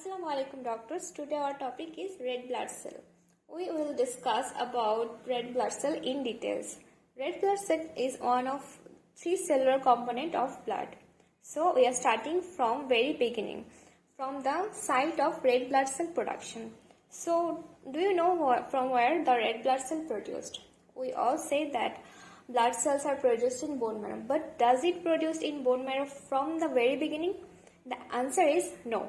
Assalamu alaikum doctors. Today our topic is red blood cell. We will discuss about red blood cell in details. Red blood cell is one of three cellular component of blood. So we are starting from very beginning, from the site of red blood cell production. So do you know from where the red blood cell produced? We all say that blood cells are produced in bone marrow, but does it produced in bone marrow from the very beginning? The answer is no.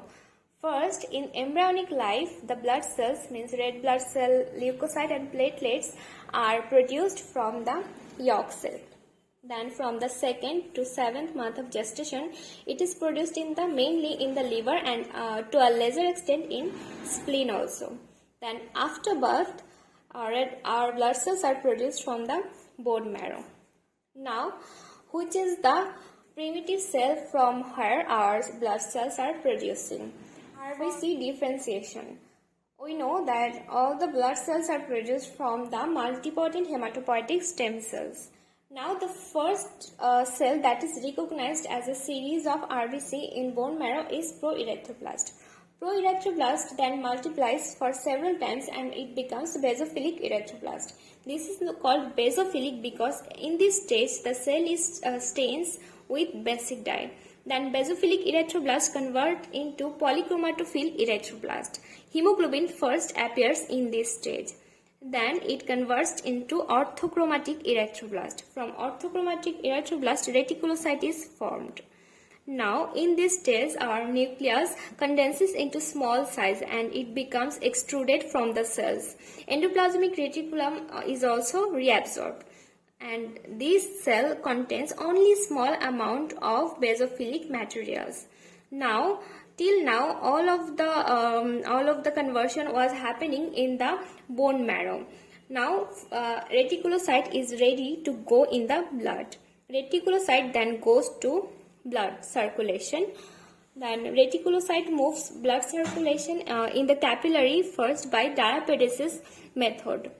First, in embryonic life, the blood cells, means red blood cell, leukocyte and platelets, are produced from the yolk cell. Then from the 2nd to 7th month of gestation, it is produced mainly in the liver and to a lesser extent in spleen also. Then after birth, our blood cells are produced from the bone marrow. Now, which is the primitive cell from where our blood cells are producing? RBC differentiation. We know that all the blood cells are produced from the multipotent hematopoietic stem cells. Now the first cell that is recognized as a series of RBC in bone marrow is proerythroblast. Proerythroblast then multiplies for several times and it becomes basophilic erythroblast. This is called basophilic because in this stage the cell is stains with basic dye. Then basophilic erythroblast convert into polychromatophil erythroblast. Hemoglobin first appears in this stage. Then it converts into orthochromatic erythroblast. From orthochromatic erythroblast, reticulocyte is formed. Now in this stage, our nucleus condenses into small size and it becomes extruded from the cells. Endoplasmic reticulum is also reabsorbed. And this cell contains only small amount of basophilic materials. Now, till now, all of the conversion was happening in the bone marrow. Now, reticulocyte is ready to go in the blood. Reticulocyte then goes to blood circulation. Then reticulocyte moves blood circulation in the capillary first by diapedesis method.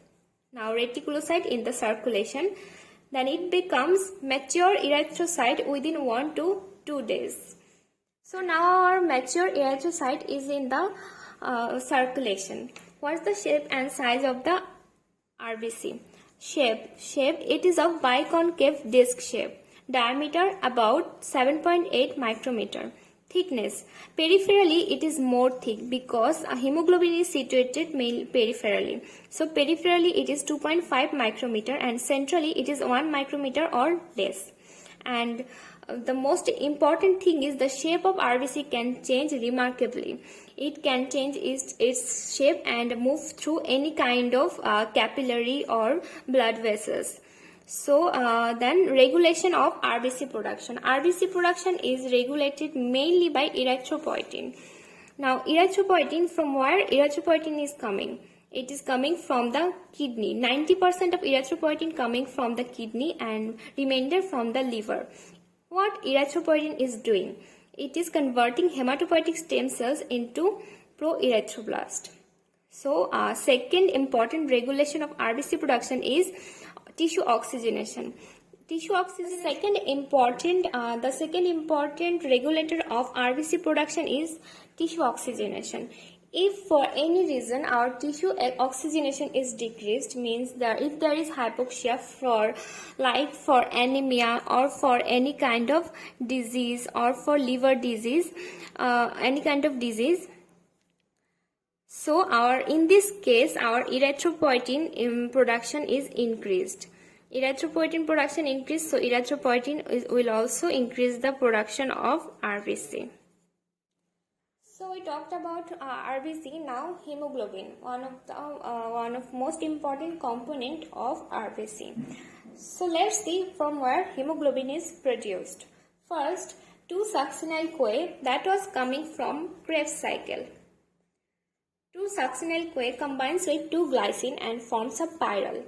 Now reticulocyte in the circulation, then it becomes mature erythrocyte within 1 to 2 days. So now our mature erythrocyte is in the circulation. What's the shape and size of the RBC? Shape, it is of biconcave disc shape. Diameter about 7.8 micrometer. Thickness, peripherally it is more thick because hemoglobin is situated peripherally. So peripherally it is 2.5 micrometer and centrally it is 1 micrometer or less. And the most important thing is the shape of RBC can change remarkably. It can change its shape and move through any kind of capillary or blood vessels. So then regulation of RBC production. RBC production is regulated mainly by erythropoietin. Now erythropoietin, from where erythropoietin is coming? It is coming from the kidney. 90% of erythropoietin coming from the kidney and remainder from the liver. What erythropoietin is doing? It is converting hematopoietic stem cells into proerythroblast. So second important regulation of RBC production is tissue oxygenation. The second important regulator of RBC production is tissue oxygenation. If for any reason our tissue oxygenation is decreased, means that if there is hypoxia for anemia or for any kind of disease or for liver disease, any kind of disease. So in this case, our erythropoietin production is increased. Erythropoietin production increased, so erythropoietin will also increase the production of RBC. So we talked about RBC. Now hemoglobin, one of most important component of RBC. So let's see from where hemoglobin is produced. First, 2-succinyl-CoA that was coming from Krebs cycle. 2-succinyl-CoA combines with 2-glycine and forms a pyrrole.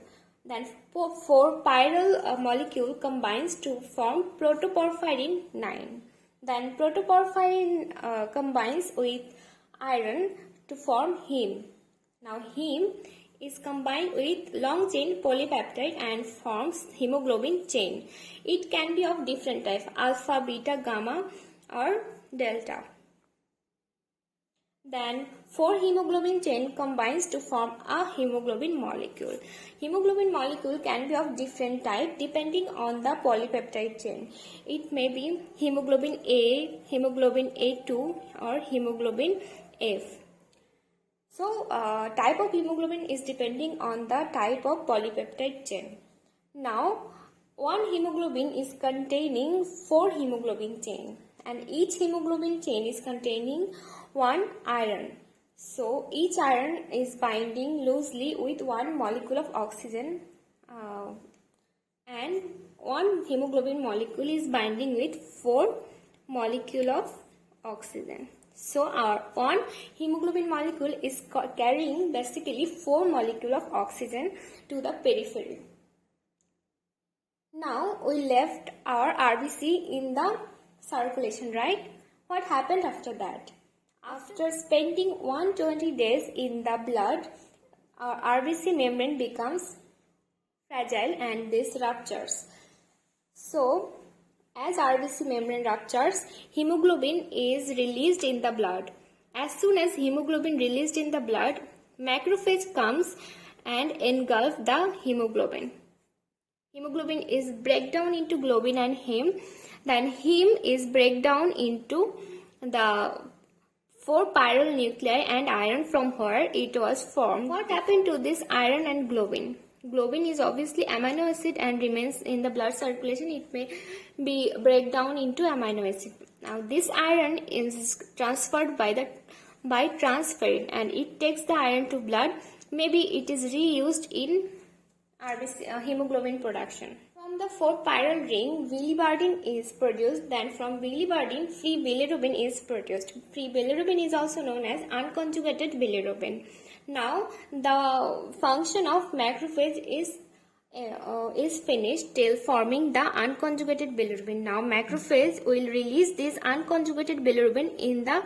Then 4-pyrrole molecule combines to form protoporphyrin 9. Then protoporphyrin combines with iron to form heme. Now heme is combined with long chain polypeptide and forms hemoglobin chain. It can be of different type, alpha, beta, gamma or delta. Then 4 hemoglobin chain combines to form a hemoglobin molecule. Hemoglobin molecule can be of different type depending on the polypeptide chain. It may be hemoglobin A, hemoglobin A2 or hemoglobin F. So type of hemoglobin is depending on the type of polypeptide chain. Now one hemoglobin is containing 4 hemoglobin chain, and each hemoglobin chain is containing one iron. So each iron is binding loosely with one molecule of oxygen, and one hemoglobin molecule is binding with 4 molecule of oxygen. So our one hemoglobin molecule is carrying basically 4 molecule of oxygen to the periphery. Now we left our RBC in the circulation, right? What happened after that? After spending 120 days in the blood, our RBC membrane becomes fragile and this ruptures. So, as RBC membrane ruptures, hemoglobin is released in the blood. As soon as hemoglobin released in the blood, macrophage comes and engulf the hemoglobin. Hemoglobin is breakdown into globin and heme. Then heme is breakdown into the 4 pyrrole nuclei and iron from where it was formed. What happened to this iron and globin? Globin is obviously amino acid and remains in the blood circulation. It may be breakdown into amino acid. Now this iron is transferred by transferrin, and it takes the iron to blood. Maybe it is reused in RBC, hemoglobin production. From the 4 pyrrole ring, biliverdin is produced. Then from biliverdin, free bilirubin is produced. Free bilirubin is also known as unconjugated bilirubin. Now the function of macrophage is finished till forming the unconjugated bilirubin. Now macrophage will release this unconjugated bilirubin in the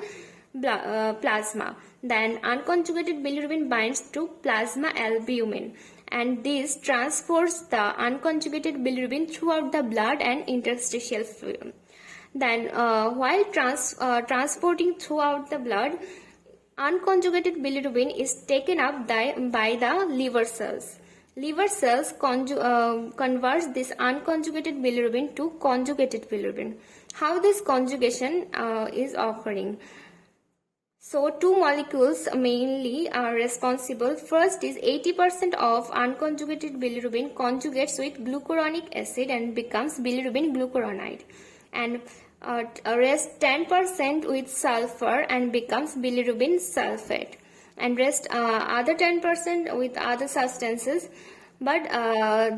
plasma. Then unconjugated bilirubin binds to plasma albumin, and this transports the unconjugated bilirubin throughout the blood and interstitial fluid. Then while transporting throughout the blood, unconjugated bilirubin is taken up by the liver cells. Liver cells converts this unconjugated bilirubin to conjugated bilirubin. How this conjugation is occurring? So two molecules mainly are responsible. First is 80% of unconjugated bilirubin conjugates with glucuronic acid and becomes bilirubin glucuronide, and rest 10% with sulfur and becomes bilirubin sulfate, and rest other 10% with other substances, but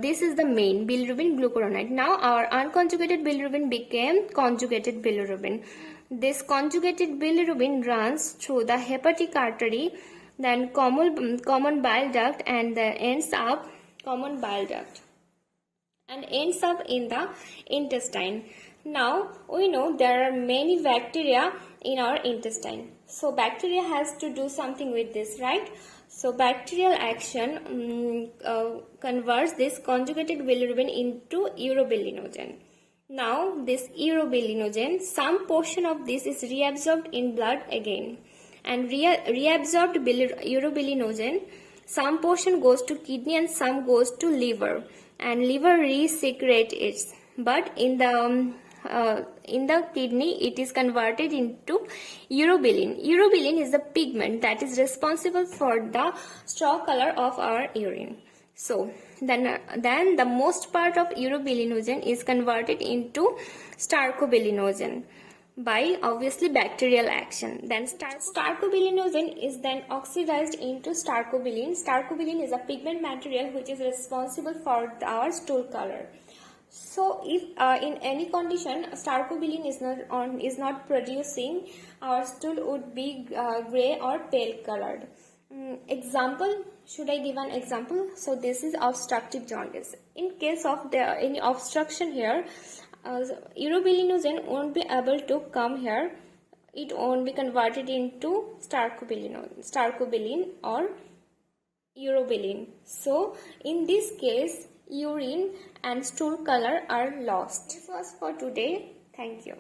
this is the main bilirubin glucuronide. Now our unconjugated bilirubin became conjugated bilirubin. This conjugated bilirubin runs through the hepatic artery, then common bile duct, and ends up common bile duct and ends up in the intestine. Now we know there are many bacteria in our intestine. So bacteria has to do something with this, right? So bacterial action converts this conjugated bilirubin into urobilinogen. Now this urobilinogen, some portion of this is reabsorbed in blood again, and reabsorbed urobilinogen, some portion goes to kidney and some goes to liver, and liver resecrete it. But in the kidney it is converted into urobilin. Urobilin is the pigment that is responsible for the straw color of our urine. So then the most part of urobilinogen is converted into starcobilinogen by obviously bacterial action. Then starcobilinogen is then oxidized into starcobilin. Starcobilin is a pigment material which is responsible for our stool color. So if in any condition starcobilin is not producing, our stool would be gray or pale colored. Example, should I give an example? So this is obstructive jaundice. In case of any obstruction here, urobilinogen won't be able to come here. It won't be converted into starcobilin or urobilin. So in this case, urine and stool color are lost. This was for today. Thank you.